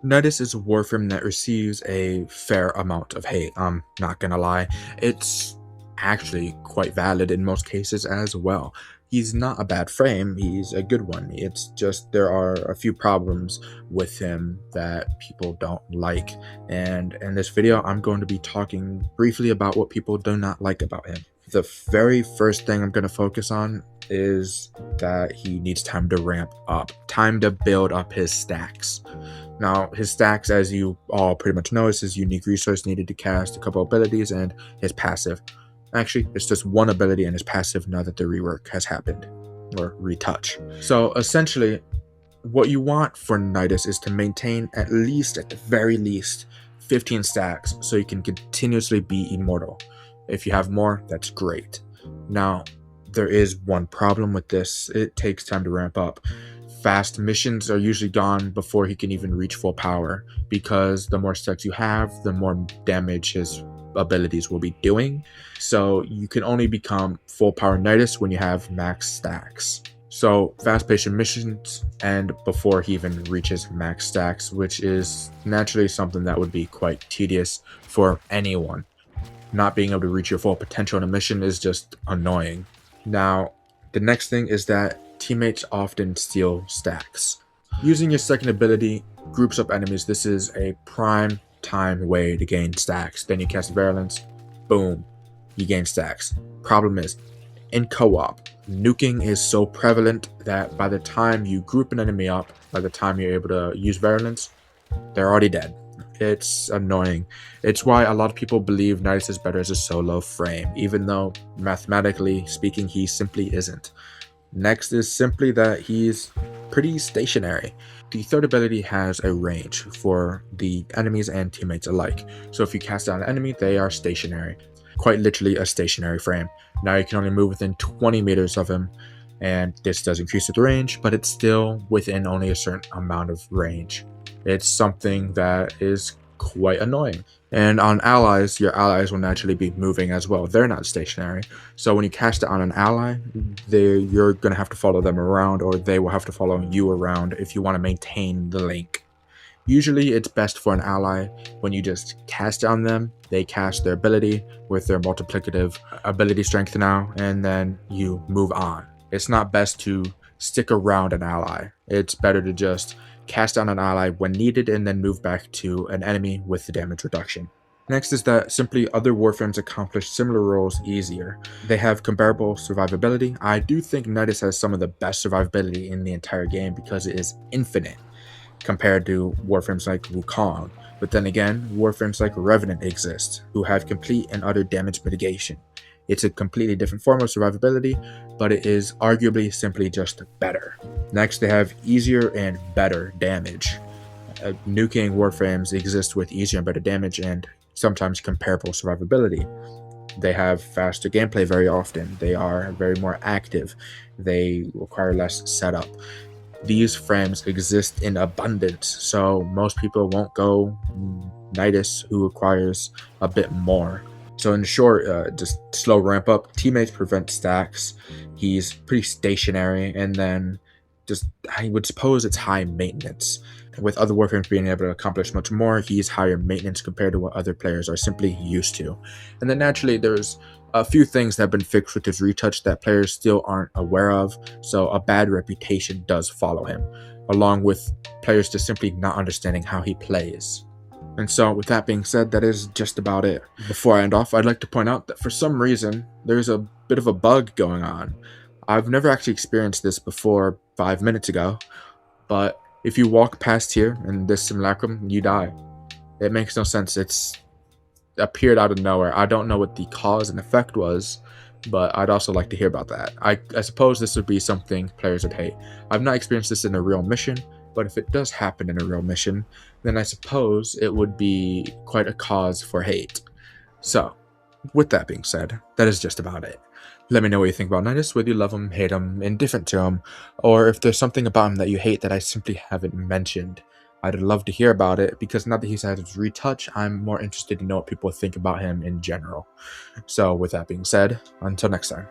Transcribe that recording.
Nidus is a Warframe that receives a fair amount of hate, I'm not gonna lie. It's actually quite valid in most cases as well. He's not a bad frame, he's a good one. It's just there are a few problems with him that people don't like. And in this video, I'm going to be talking briefly about what people do not like about him. The very first thing I'm going to focus on is that he needs time to ramp up, time to build up his stacks. Now, his stacks, as you all pretty much know, is his unique resource needed to cast a couple abilities and his passive. Actually, it's just one ability and his passive now that the rework has happened, or retouch. So essentially, what you want for Nidus is to maintain at the very least, 15 stacks so you can continuously be immortal. If you have more, that's great. Now, there is one problem with this. It takes time to ramp up. Fast missions are usually gone before he can even reach full power, because the more stacks you have, the more damage his abilities will be doing. So you can only become full power Nidus when you have max stacks. So fast paced missions end before he even reaches max stacks, which is naturally something that would be quite tedious for anyone. Not being able to reach your full potential in a mission is just annoying. Now, the next thing is that teammates often steal stacks. Using your second ability groups up enemies. This is a prime time way to gain stacks. Then you cast Virulence, boom, you gain stacks. Problem is, in co-op, nuking is so prevalent that by the time you group an enemy up, by the time you're able to use Virulence, they're already dead. It's annoying. It's why a lot of people believe Nidus is better as a solo frame, even though mathematically speaking, he simply isn't. Next is simply that he's pretty stationary. The third ability has a range for the enemies and teammates alike. So if you cast down an enemy, they are stationary. Quite literally a stationary frame. Now you can only move within 20 meters of him, and this does increase the range, but it's still within only a certain amount of range. It's something that is quite annoying. And on allies, your allies will naturally be moving as well. They're not stationary. So when you cast it on an ally, you're going to have to follow them around, or they will have to follow you around if you want to maintain the link. Usually it's best for an ally when you just cast on them, they cast their ability with their multiplicative ability strength now, and then you move on. It's not best to stick around an ally. It's better to just cast on an ally when needed and then move back to an enemy with the damage reduction. Next is that simply other Warframes accomplish similar roles easier. They have comparable survivability. I do think Nidus has some of the best survivability in the entire game because it is infinite compared to Warframes like Wukong. But then again, Warframes like Revenant exist, who have complete and utter damage mitigation. It's a completely different form of survivability, but it is arguably simply just better. Next, they have easier and better damage. Nuking Warframes exist with easier and better damage and sometimes comparable survivability. They have faster gameplay very often. They are very more active. They require less setup. These frames exist in abundance, so most people won't go Nidus, who requires a bit more. So in short, just slow ramp up. Teammates prevent stacks. He's pretty stationary, and then I would suppose it's high maintenance. With other Warframes being able to accomplish much more, he's higher maintenance compared to what other players are simply used to. And then naturally, there's a few things that have been fixed with his retouch that players still aren't aware of, so a bad reputation does follow him, along with players just simply not understanding how he plays. And so with that being said, that is just about it. Before I end off, I'd like to point out that for some reason, there's a bit of a bug going on. I've never actually experienced this before 5 minutes ago, but if you walk past here in this simulacrum, you die. It makes no sense. It's appeared out of nowhere. I don't know what the cause and effect was, but I'd also like to hear about that. I suppose this would be something players would hate. I've not experienced this in a real mission, but if it does happen in a real mission, then I suppose it would be quite a cause for hate. So, with that being said, that is just about it. Let me know what you think about Nidus, whether you love him, hate him, indifferent to him, or if there's something about him that you hate that I simply haven't mentioned. I'd love to hear about it, because now that he's had his retouch, I'm more interested to know what people think about him in general. So with that being said, until next time.